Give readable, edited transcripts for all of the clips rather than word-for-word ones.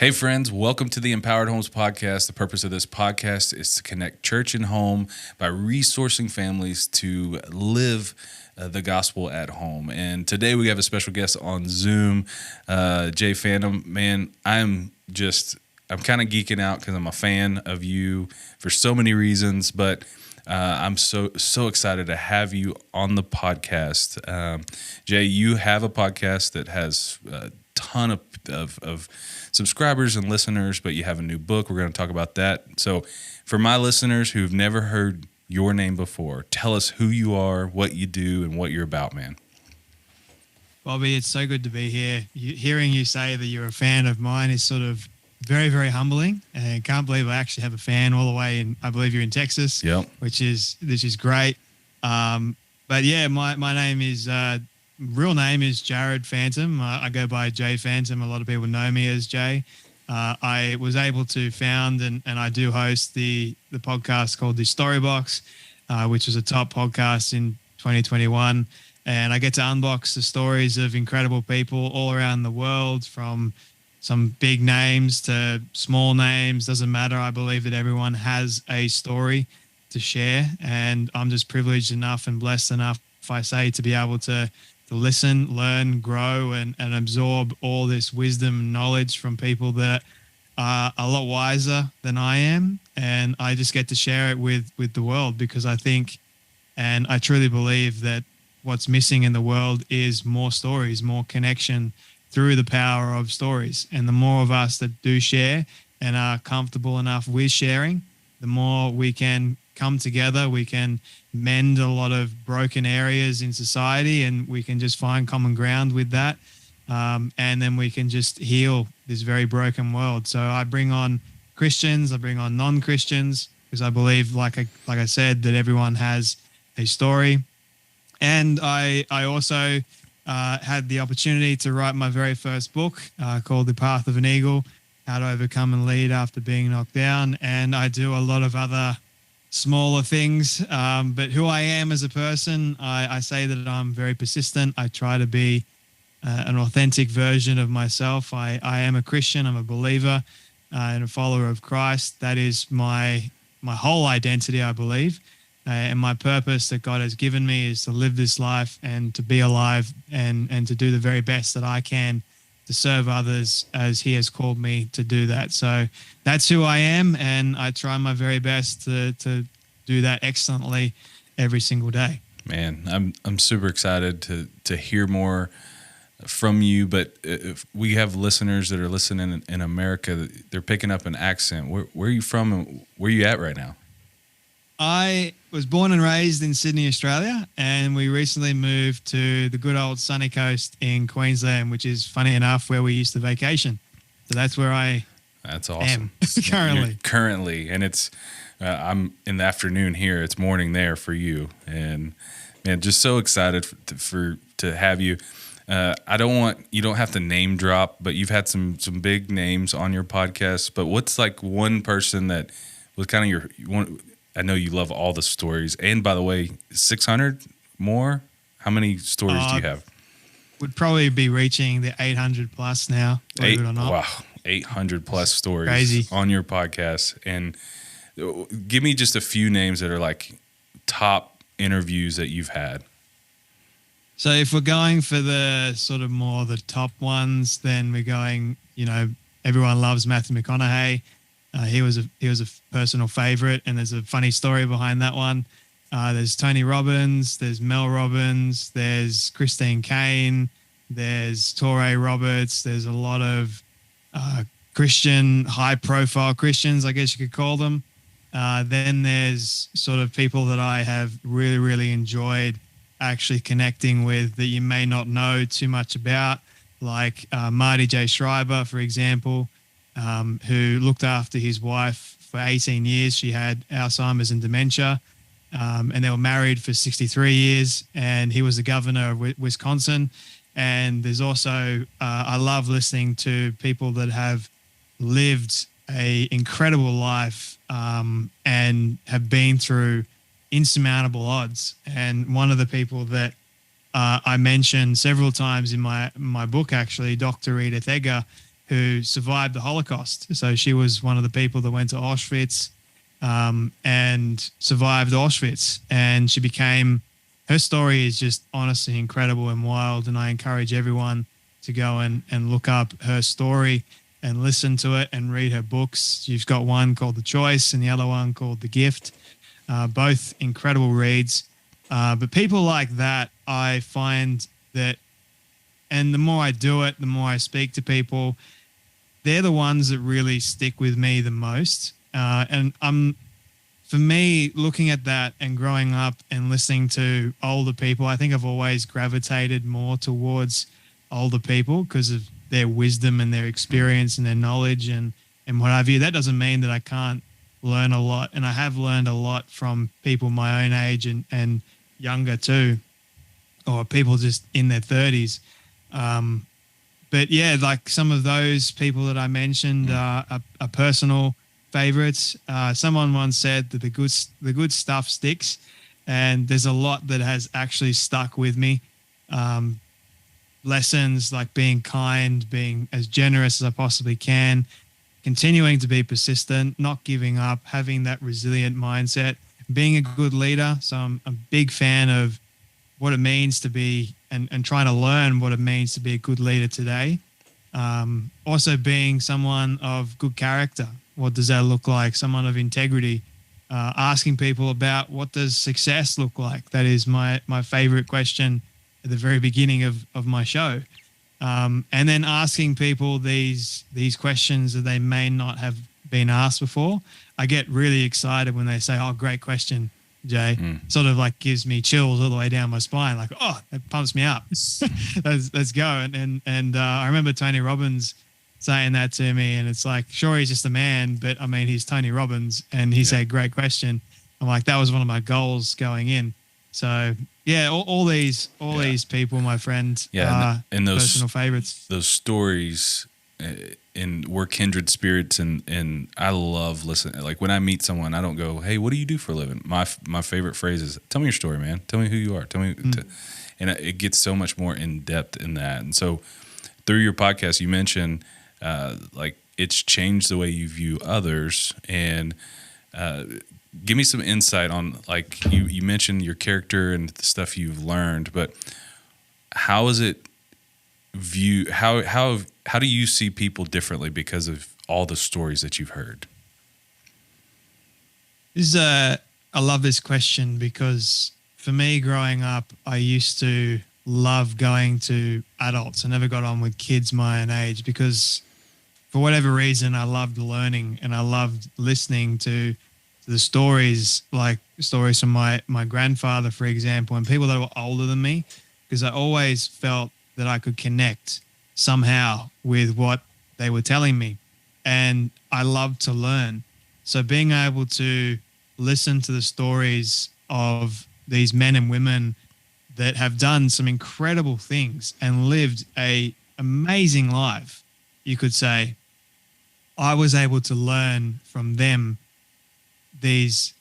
Hey friends, welcome to the Empowered Homes Podcast. The purpose of this podcast is to connect church and home by resourcing families to live the gospel at home. And today we have a special guest on Zoom, Jay Fantom. Man, I'm kind of geeking out because I'm a fan of you for so many reasons, but I'm so excited to have you on the podcast. Jay, you have a podcast that has a ton of subscribers and listeners, but you have a new book. We're going to talk about that. So for my listeners who've never heard your name before, tell us who you are, what you do, and what you're about, man. Bobby, it's so good to be here. Hearing you say that you're a fan of mine is sort of very, very humbling, and I can't believe I actually have a fan all the way in. I believe you're in Texas, Yep. which is great. But yeah, my name is real name is Jared Fantom. I go by Jay Fantom. A lot of people know me as Jay. I was able to found and I do host the podcast called The Storybox, which was a top podcast in 2021. And I get to unbox the stories of incredible people all around the world, from some big names to small names. Doesn't matter. I believe that everyone has a story to share. And I'm just privileged enough and blessed enough, if I say, to be able to listen, learn, grow, and absorb all this wisdom and knowledge from people that are a lot wiser than I am. And I just get to share it with the world, because I think, and I truly believe, that what's missing in the world is more stories, more connection through the power of stories. And the more of us that do share and are comfortable enough with sharing, the more we can come together, we can mend a lot of broken areas in society, and we can just find common ground with that. And then we can just heal this very broken world. So I bring on Christians, I bring on non-Christians, because I believe, like I said, that everyone has a story. And I also had the opportunity to write my very first book called The Path of an Eagle, How to Overcome and Lead After Being Knocked Down. And I do a lot of other smaller things, but who I am as a person, I say that I'm very persistent. I try to be an authentic version of myself. I am a Christian. I'm a believer and a follower of Christ. That is my whole identity, I believe. And my purpose that God has given me is to live this life and to be alive and to do the very best that I can to serve others as He has called me to do that. So that's who I am, and I try my very best to do that excellently every single day. Man, I'm super excited to hear more from you. But if we have listeners that are listening in America, they're picking up an accent. Where are you from, and where are you at right now? I was born and raised in Sydney, Australia, and we recently moved to the good old sunny coast in Queensland, which is, funny enough, where we used to vacation. So that's where That's awesome. Currently. Currently, and it's I'm in the afternoon here. It's morning there for you, and man, just so excited to have you. You don't have to name drop, but you've had some big names on your podcast. But what's like one person that was kind of your one? I know you love all the stories. And by the way, 600 more? How many stories do you have? Would probably be reaching the 800 plus now, believe it or not. Wow, 800 plus stories Crazy. On your podcast. And give me just a few names that are like top interviews that you've had. So if we're going for the sort of more the top ones, then we're going, everyone loves Matthew McConaughey. He was a personal favorite, and there's a funny story behind that one. There's Tony Robbins, there's Mel Robbins, there's Christine Kane, there's Torrey Roberts. There's a lot of Christian, high-profile Christians, I guess you could call them. Then there's sort of people that I have really, really enjoyed actually connecting with that you may not know too much about, like Marty J. Schreiber, for example. Who looked after his wife for 18 years. She had Alzheimer's and dementia, and they were married for 63 years, and he was the governor of Wisconsin. And there's also, I love listening to people that have lived a incredible life and have been through insurmountable odds. And one of the people that I mentioned several times in my book, actually, Dr. Edith Eger, who survived the Holocaust. So she was one of the people that went to Auschwitz and survived Auschwitz. And she became, her story is just honestly incredible and wild. And I encourage everyone to go and look up her story and listen to it and read her books. She's got one called The Choice and the other one called The Gift. Both incredible reads. But people like that, I find that, and the more I do it, the more I speak to people, they're the ones that really stick with me the most. And for me, looking at that and growing up and listening to older people, I think I've always gravitated more towards older people because of their wisdom and their experience and their knowledge and what have you. That doesn't mean that I can't learn a lot. And I have learned a lot from people my own age and younger too, or people just in their 30s. But yeah, like some of those people that I mentioned are personal favorites. Someone once said that the good stuff sticks, and there's a lot that has actually stuck with me. Lessons like being kind, being as generous as I possibly can, continuing to be persistent, not giving up, having that resilient mindset, being a good leader. So I'm a big fan of what it means to be and trying to learn what it means to be a good leader today. Also being someone of good character. What does that look like? Someone of integrity. Asking people about what does success look like? That is my favorite question at the very beginning of my show. And then asking people these questions that they may not have been asked before. I get really excited when they say, "Oh, great question, Jay." Sort of like gives me chills all the way down my spine. Like, oh, that pumps me up. let's go. And I remember Tony Robbins saying that to me, and it's like, sure, he's just a man, but I mean, he's Tony Robbins, and he said, "Great question." I'm like, that was one of my goals going in. So yeah, all these people, my friend, and those personal favorites. Those stories, and we're kindred spirits, and I love listening. Like when I meet someone, I don't go, "Hey, what do you do for a living?" My favorite phrase is, "Tell me your story, man. Tell me who you are. Tell me," and it gets so much more in depth in that. And so through your podcast, you mentioned like it's changed the way you view others, and give me some insight on, like you mentioned your character and the stuff you've learned, but how is it view how do you see people differently because of all the stories that you've heard? I love this question because for me growing up, I used to love going to adults. I never got on with kids my own age because for whatever reason, I loved learning and I loved listening to the stories, like stories from my grandfather, for example, and people that were older than me, because I always felt that I could connect somehow with what they were telling me. And I love to learn. So being able to listen to the stories of these men and women that have done some incredible things and lived a amazing life, you could say, I was able to learn from them these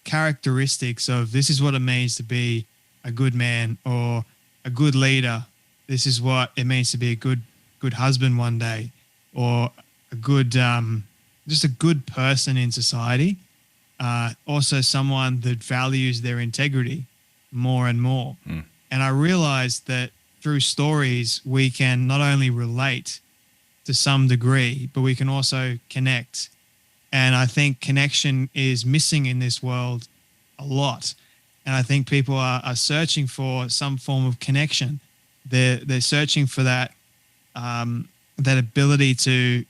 characteristics of this is what it means to be a good man or a good leader. This is what it means to be a good husband one day, or a good, just a good person in society. Also someone that values their integrity more and more. And I realized that through stories, we can not only relate to some degree, but we can also connect. And I think connection is missing in this world a lot. And I think people are searching for some form of connection. They're searching for that that ability to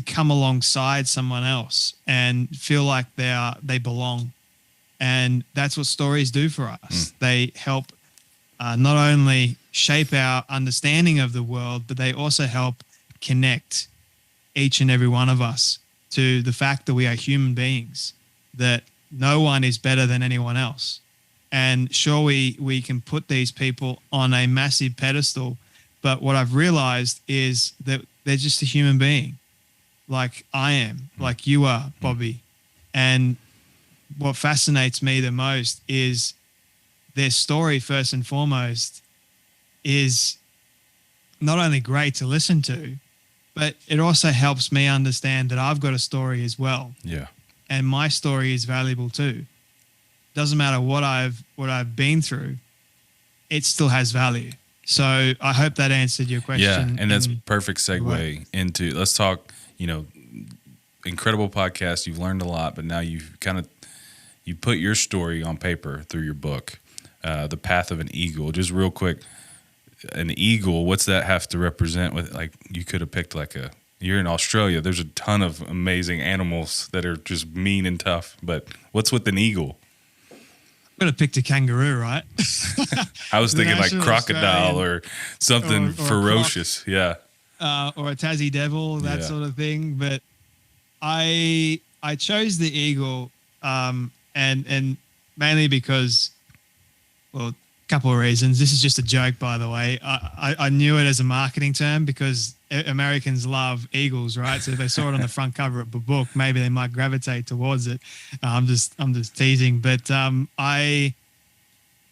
come alongside someone else and feel like they belong. And that's what stories do for us. They help not only shape our understanding of the world, but they also help connect each and every one of us to the fact that we are human beings, that no one is better than anyone else. And sure, we can put these people on a massive pedestal, but what I've realized is that they're just a human being, like I am, like you are, Bobby. And what fascinates me the most is their story, first and foremost, is not only great to listen to, but it also helps me understand that I've got a story as well. Yeah. And my story is valuable too. Doesn't matter what I've been through, it still has value. So I hope that answered your question. Yeah, and that's perfect segue into, let's talk, incredible podcast. You've learned a lot, but now you put your story on paper through your book, The Path of an Eagle. Just real quick, an eagle, what's that have to represent? With, like, you could have picked you're in Australia. There's a ton of amazing animals that are just mean and tough, but what's with an eagle? I'm going to pick a kangaroo, right? I was thinking like crocodile or something ferocious. Yeah. Or a Tassie devil, that sort of thing. But I chose the eagle and mainly because, well, a couple of reasons. This is just a joke, by the way. I knew it as a marketing term because Americans love eagles, right? So if they saw it on the front cover of the book, maybe they might gravitate towards it. I'm just teasing. But my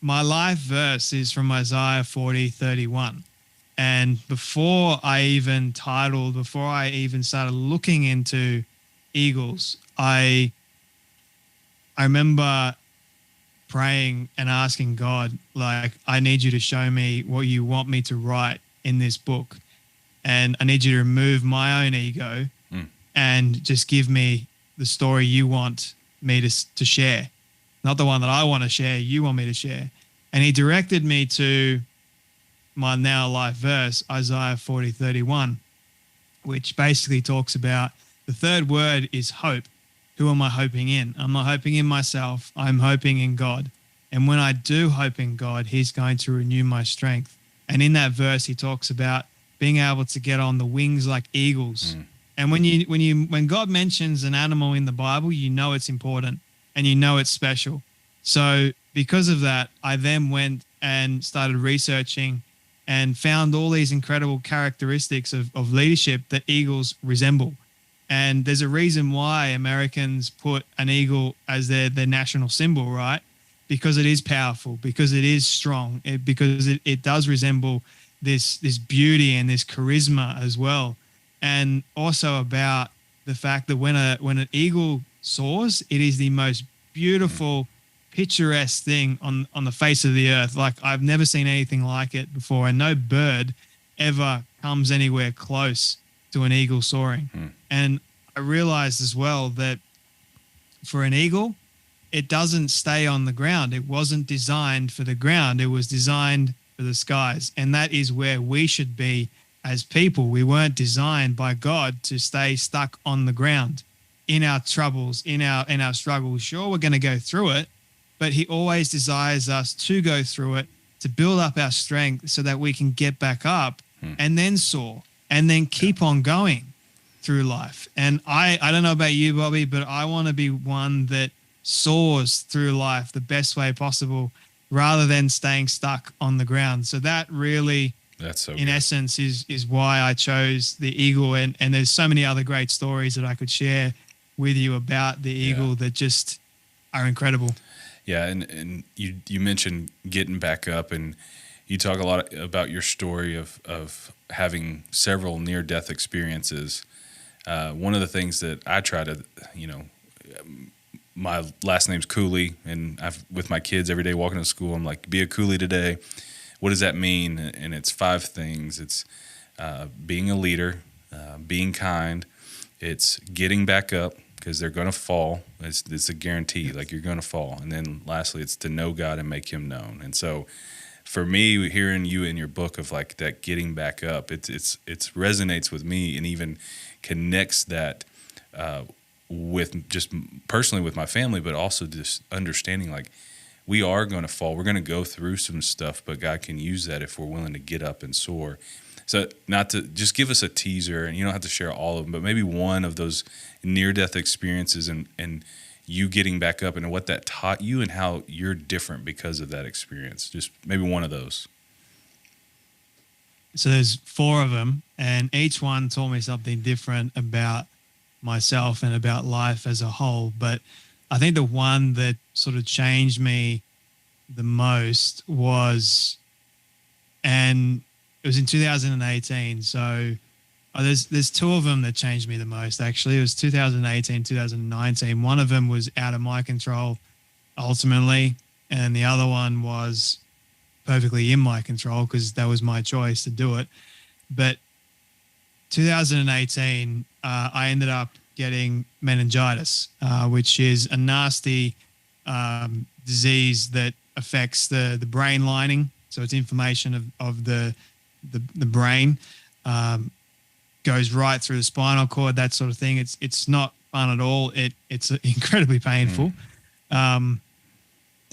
life verse is from Isaiah 40:31. And before I even started looking into eagles, I remember praying and asking God, like, I need you to show me what you want me to write in this book. And I need you to remove my own ego and just give me the story you want me to share. Not the one that I want to share, you want me to share. And he directed me to my now life verse, Isaiah 40:31, which basically talks about the third word is hope. Who am I hoping in? I'm not hoping in myself. I'm hoping in God. And when I do hope in God, he's going to renew my strength. And in that verse, he talks about being able to get on the wings like eagles. And when God mentions an animal in the Bible, you know it's important and you know it's special. So because of that, I then went and started researching and found all these incredible characteristics of leadership that eagles resemble. And there's a reason why Americans put an eagle as their national symbol, right? Because it is powerful, because it is strong, because it does resemble this beauty and this charisma as well. And also about the fact that when an eagle soars, it is the most beautiful, picturesque thing on the face of the earth. Like, I've never seen anything like it before, and no bird ever comes anywhere close to an eagle soaring. And I realized as well that for an eagle, it doesn't stay on the ground. It wasn't designed for the ground. It was designed for the skies. And that is where we should be as people. We weren't designed by God to stay stuck on the ground in our troubles, in our struggles. Sure, we're going to go through it, but he always desires us to go through it, to build up our strength so that we can get back up and then soar and then keep on going through life. And I don't know about you, Bobby, but I want to be one that soars through life the best way possible rather than staying stuck on the ground. So that really, in essence, is why I chose the eagle. And there's so many other great stories that I could share with you about the eagle that just are incredible. Yeah, and you mentioned getting back up, and you talk a lot about your story of having several near-death experiences. One of the things that I try to, my last name's Cooley, and with my kids every day walking to school, I'm like, be a Cooley today. What does that mean? And it's 5 things. It's being a leader, being kind. It's getting back up, because they're going to fall. It's a guarantee, like you're going to fall. And then lastly, it's to know God and make him known. And so for me, hearing you in your book of like that getting back up, it resonates with me and even connects that with just personally with my family, but also just understanding like we are going to fall. We're going to go through some stuff, but God can use that if we're willing to get up and soar. So not to just give us a teaser, and you don't have to share all of them, but maybe one of those near-death experiences and you getting back up and what that taught you and how you're different because of that experience. Just maybe one of those. So there's 4 of them, and each one taught me something different about myself and about life as a whole. But I think the one that sort of changed me the most was, and it was in 2018. So There's two of them that changed me the most, actually. It was 2018, 2019. One of them was out of my control ultimately, and the other one was perfectly in my control because that was my choice to do it. But 2018, I ended up getting meningitis, which is a nasty disease that affects the brain lining. So it's inflammation of the brain, goes right through the spinal cord, that sort of thing. It's not fun at all. It's incredibly painful. And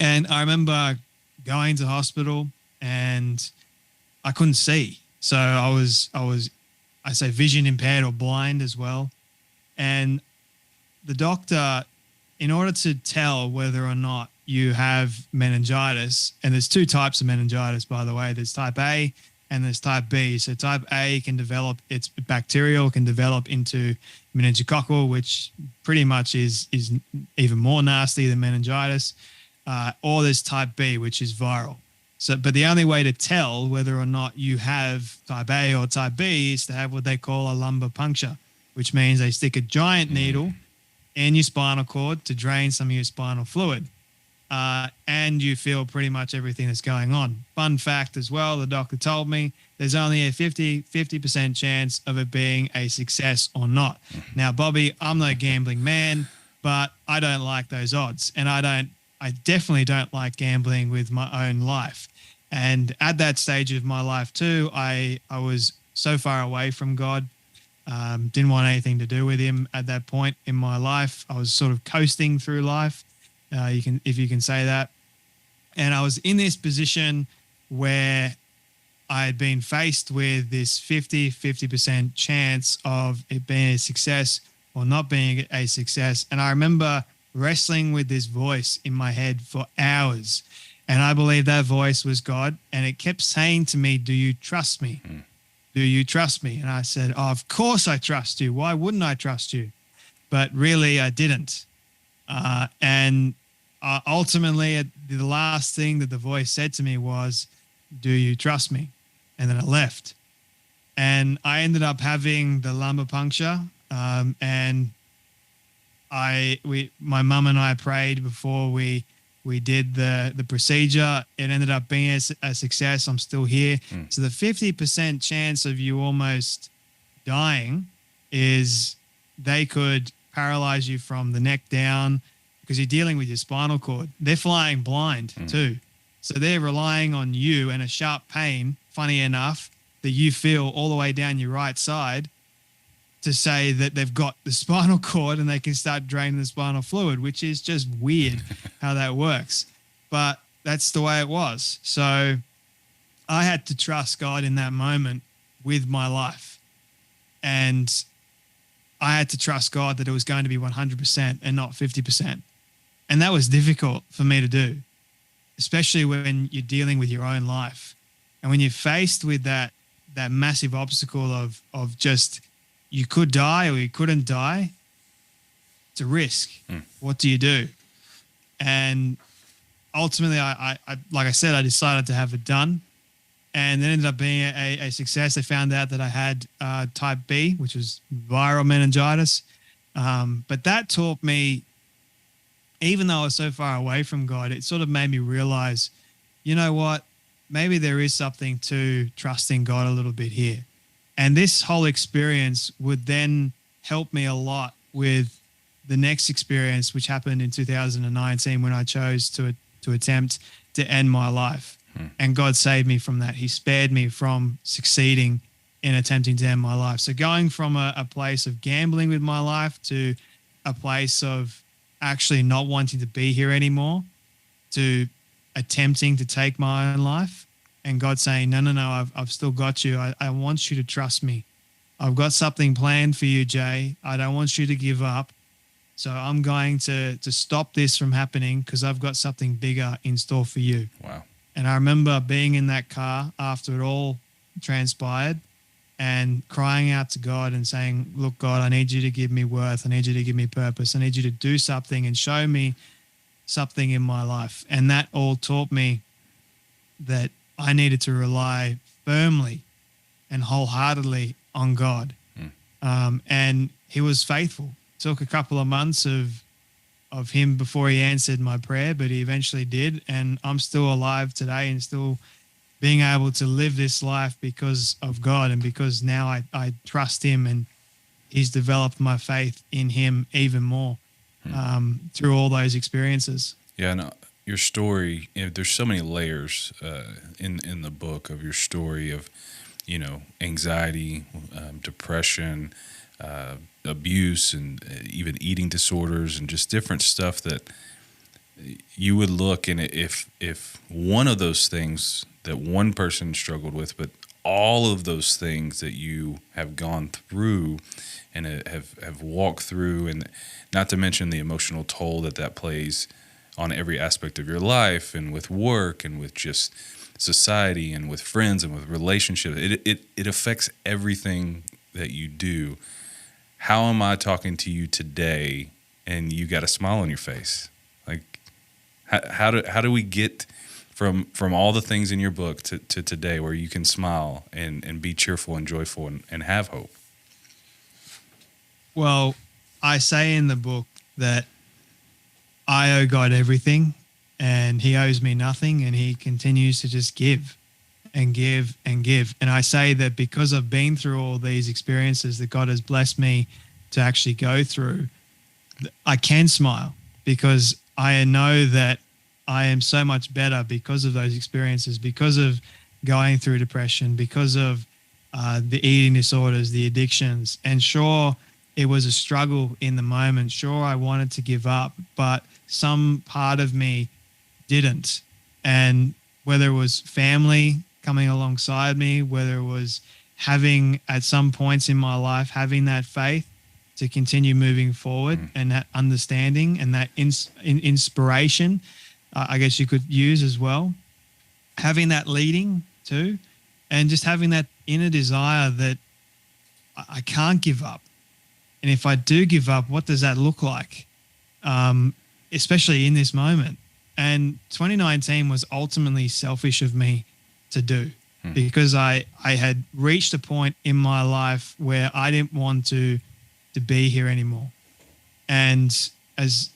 I remember going to hospital and I couldn't see. So I say vision impaired or blind as well. And the doctor, in order to tell whether or not you have meningitis, and there's two types of meningitis, by the way, there's type A and there's type B. So type A can develop, it's bacterial, can develop into meningococcal, which pretty much is even more nasty than meningitis. Or there's type B, which is viral. So, but the only way to tell whether or not you have type A or type B is to have what they call a lumbar puncture, which means they stick a giant needle in your spinal cord to drain some of your spinal fluid. And you feel pretty much everything that's going on. Fun fact as well, the doctor told me there's only a 50% chance of it being a success or not. Now, Bobby, I'm no gambling man, but I don't like those odds. And I definitely don't like gambling with my own life. And at that stage of my life too, I was so far away from God, didn't want anything to do with him at that point in my life. I was sort of coasting through life, if you can say that. And I was in this position where I had been faced with this 50% chance of it being a success or not being a success. And I remember wrestling with this voice in my head for hours. And I believe that voice was God. And it kept saying to me, do you trust me? Do you trust me? And I said, oh, of course I trust you. Why wouldn't I trust you? But really, I didn't. And ultimately, the last thing that the voice said to me was, do you trust me? And then I left. And I ended up having the lumbar puncture. And my mum and I prayed before we did the procedure. It ended up being a success. I'm still here. So the 50% chance of you almost dying is they could paralyze you from the neck down because you're dealing with your spinal cord. They're flying blind too. So they're relying on you and a sharp pain, funny enough, that you feel all the way down your right side to say that they've got the spinal cord and they can start draining the spinal fluid, which is just weird how that works. But that's the way it was. So I had to trust God in that moment with my life. And I had to trust God that it was going to be 100% and not 50%. And that was difficult for me to do, especially when you're dealing with your own life. And when you're faced with that massive obstacle of just, you could die or you couldn't die, it's a risk. What do you do? And ultimately, I like I said, I decided to have it done. And it ended up being a success. They found out that I had type B, which was viral meningitis. But that taught me, even though I was so far away from God, it sort of made me realize, you know what, maybe there is something to trusting God a little bit here. And this whole experience would then help me a lot with the next experience, which happened in 2019 when I chose to attempt to end my life. And God saved me from that. He spared me from succeeding in attempting to end my life. So going from a place of gambling with my life to a place of actually not wanting to be here anymore to attempting to take my own life, and God saying, no, I've still got you. I want you to trust me. I've got something planned for you, Jay. I don't want you to give up. So I'm going to stop this from happening because I've got something bigger in store for you. Wow. And I remember being in that car after it all transpired and crying out to God and saying, look, God, I need you to give me worth. I need you to give me purpose. I need you to do something and show me something in my life. And that all taught me that I needed to rely firmly and wholeheartedly on God. And he was faithful. It took a couple of months of him before he answered my prayer, but he eventually did. And I'm still alive today and still being able to live this life because of God and because now I trust him, and he's developed my faith in him even more through all those experiences. Yeah, and your story, there's so many layers in the book of your story of, anxiety, depression, abuse, and even eating disorders, and just different stuff that you would look, and if one of those things that one person struggled with, but all of those things that you have gone through and have walked through, and not to mention the emotional toll that plays on every aspect of your life, and with work, and with just society, and with friends, and with relationships, it affects everything that you do. How am I talking to you today and you got a smile on your face? Like, how do we get from all the things in your book to today where you can smile and be cheerful and joyful and have hope? Well, I say in the book that I owe God everything and he owes me nothing, and he continues to just give and give and give. And I say that because I've been through all these experiences that God has blessed me to actually go through, I can smile because I know that I am so much better because of those experiences, because of going through depression, because of the eating disorders, the addictions. And sure, it was a struggle in the moment. Sure, I wanted to give up, but some part of me didn't. And whether it was family coming alongside me, whether it was having at some points in my life, having that faith to continue moving forward and that understanding and that inspiration, I guess you could use as well, having that leading too, and just having that inner desire that I can't give up. And if I do give up, what does that look like? Especially in this moment. And 2019 was ultimately selfish of me to do because I had reached a point in my life where I didn't want to be here anymore. And as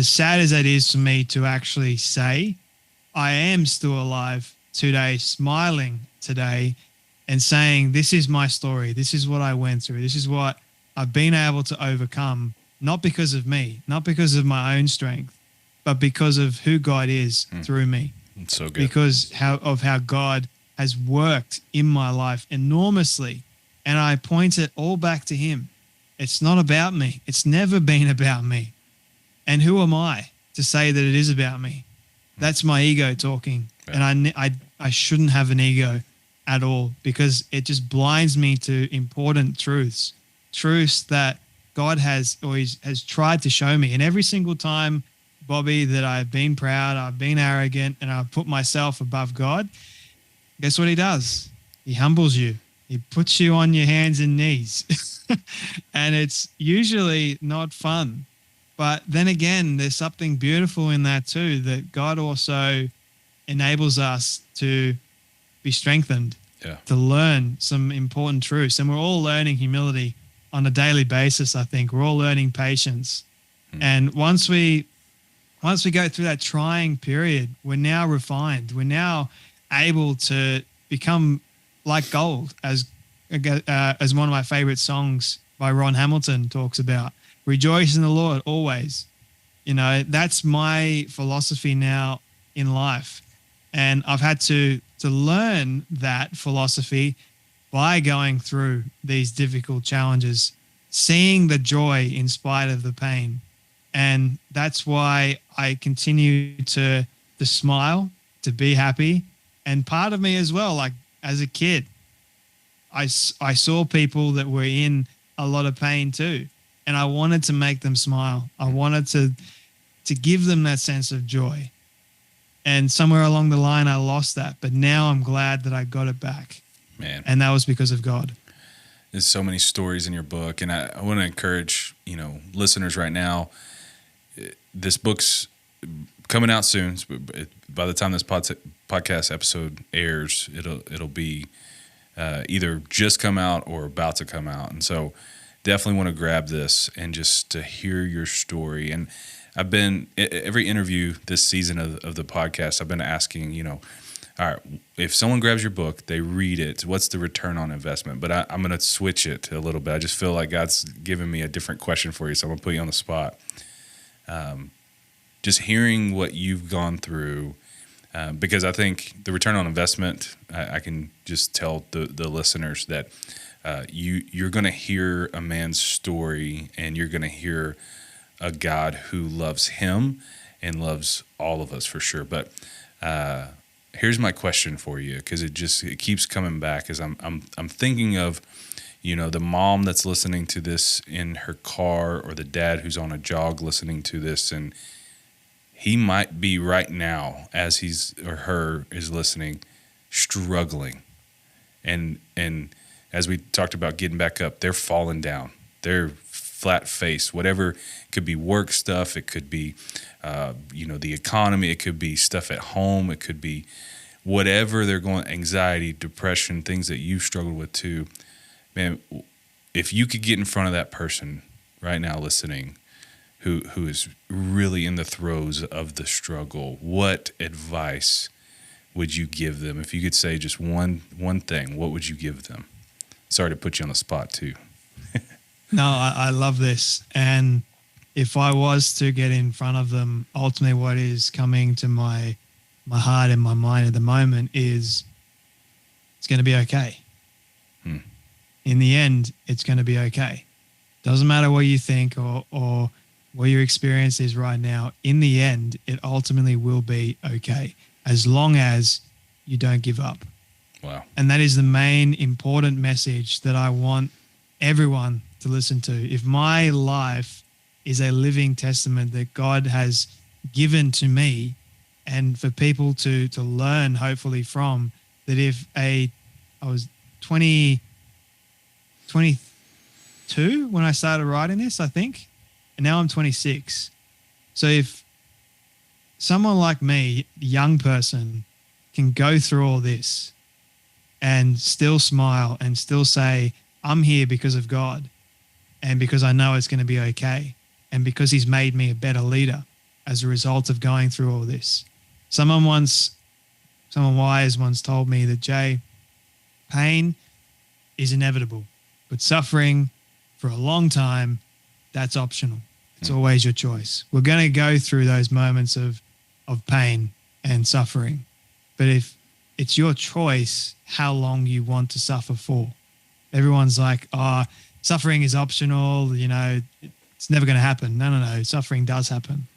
sad as that is for me to actually say, I am still alive today, smiling today and saying, this is my story. This is what I went through. This is what I've been able to overcome, not because of me, not because of my own strength, but because of who God is through me. It's so good. Because of how God has worked in my life enormously. And I point it all back to him. It's not about me. It's never been about me. And who am I to say that it is about me? That's my ego talking. Yeah. And I shouldn't have an ego at all, because it just blinds me to important truths that God has tried to show me. And every single time, Bobby, that I've been proud, I've been arrogant, and I've put myself above God, guess what he does? He humbles you. He puts you on your hands and knees. And it's usually not fun. But then again, there's something beautiful in that too, that God also enables us to be strengthened, to learn some important truths. And we're all learning humility on a daily basis, I think. We're all learning patience. And once we go through that trying period, we're now refined. We're now able to become like gold, as one of my favorite songs by Ron Hamilton talks about. Rejoice in the Lord always. That's my philosophy now in life. And I've had to learn that philosophy by going through these difficult challenges, seeing the joy in spite of the pain. And that's why I continue to smile, to be happy. And part of me as well, like as a kid, I saw people that were in a lot of pain too. And I wanted to make them smile. I wanted to give them that sense of joy. And somewhere along the line, I lost that. But now I'm glad that I got it back. Man. And that was because of God. There's so many stories in your book. And I want to encourage, listeners right now, this book's coming out soon. By the time this podcast episode airs, it'll be either just come out or about to come out. And so definitely want to grab this and just to hear your story. And I've been, every interview this season of the podcast, I've been asking, all right, if someone grabs your book, they read it, what's the return on investment? But I'm going to switch it a little bit. I just feel like God's given me a different question for you, so I'm going to put you on the spot. Just hearing what you've gone through, because I think the return on investment, I can just tell the listeners that you're going to hear a man's story, and you're going to hear a God who loves him and loves all of us for sure. But here's my question for you, because it keeps coming back as I'm thinking of, the mom that's listening to this in her car, or the dad who's on a jog listening to this, and he might be right now, as he's or her is listening, struggling. And as we talked about getting back up, they're falling down. They're flat face, whatever. It could be work stuff. It could be, the economy. It could be stuff at home. It could be whatever they're going, anxiety, depression, things that you've struggled with too. Man, if you could get in front of that person right now listening, who is really in the throes of the struggle, what advice would you give them? If you could say just one thing, what would you give them? Sorry to put you on the spot too. No, I love this. And if I was to get in front of them, ultimately what is coming to my heart and my mind at the moment is it's going to be okay. In the end, it's going to be okay. Doesn't matter what you think or what your experience is right now. In the end, it ultimately will be okay, as long as you don't give up. Wow. And that is the main important message that I want everyone to listen to. If my life is a living testament that God has given to me, and for people to learn hopefully from, that if I was 22 when I started writing this, I think, and now I'm 26. So if someone like me, a young person, can go through all this and still smile and still say, I'm here because of God, and because I know it's going to be okay, and because he's made me a better leader as a result of going through all this. Someone wise once told me that, Jay, pain is inevitable, but suffering for a long time, that's optional. It's always your choice. We're going to go through those moments of pain and suffering, but if it's your choice how long you want to suffer for. Everyone's like, suffering is optional, it's never going to happen. No. Suffering does happen.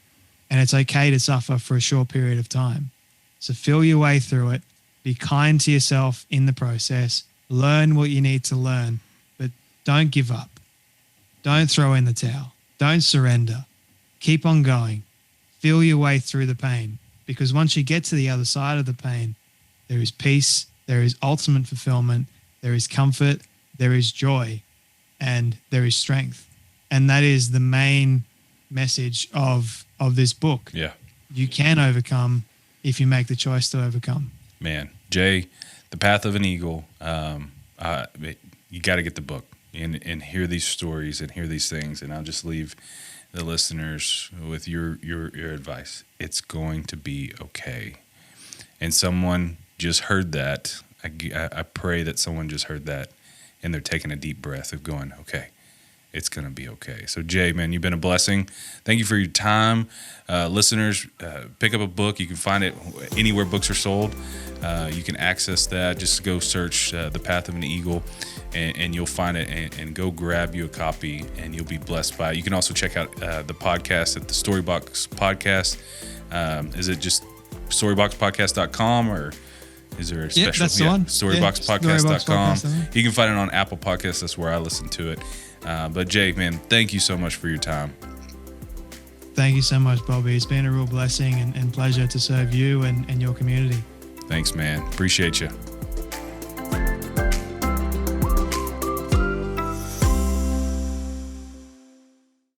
And it's okay to suffer for a short period of time. So feel your way through it. Be kind to yourself in the process. Learn what you need to learn, but don't give up. Don't throw in the towel. Don't surrender. Keep on going. Feel your way through the pain, because once you get to the other side of the pain, there is peace, there is ultimate fulfillment, there is comfort, there is joy, and there is strength. And that is the main message of this book. Yeah. You can overcome if you make the choice to overcome. Man, Jay, The Path of an Eagle, you got to get the book and hear these stories and hear these things. And I'll just leave the listeners with your advice. It's going to be okay. And someone just heard that. I pray that someone just heard that, and they're taking a deep breath of going, okay, it's going to be okay. So, Jay, man, you've been a blessing. Thank you for your time. Listeners, pick up a book. You can find it anywhere books are sold. You can access that. Just go search The Path of an Eagle, and you'll find it, and go grab you a copy, and you'll be blessed by it. You can also check out the podcast at the Storybox Podcast. Is it just storyboxpodcast.com, or is there a special? Yeah, that's the one. Storyboxpodcast.com. You can find it on Apple Podcasts. That's where I listen to it. But Jay, man, thank you so much for your time. Thank you so much, Bobby. It's been a real blessing and pleasure to serve you and your community. Thanks, man. Appreciate you.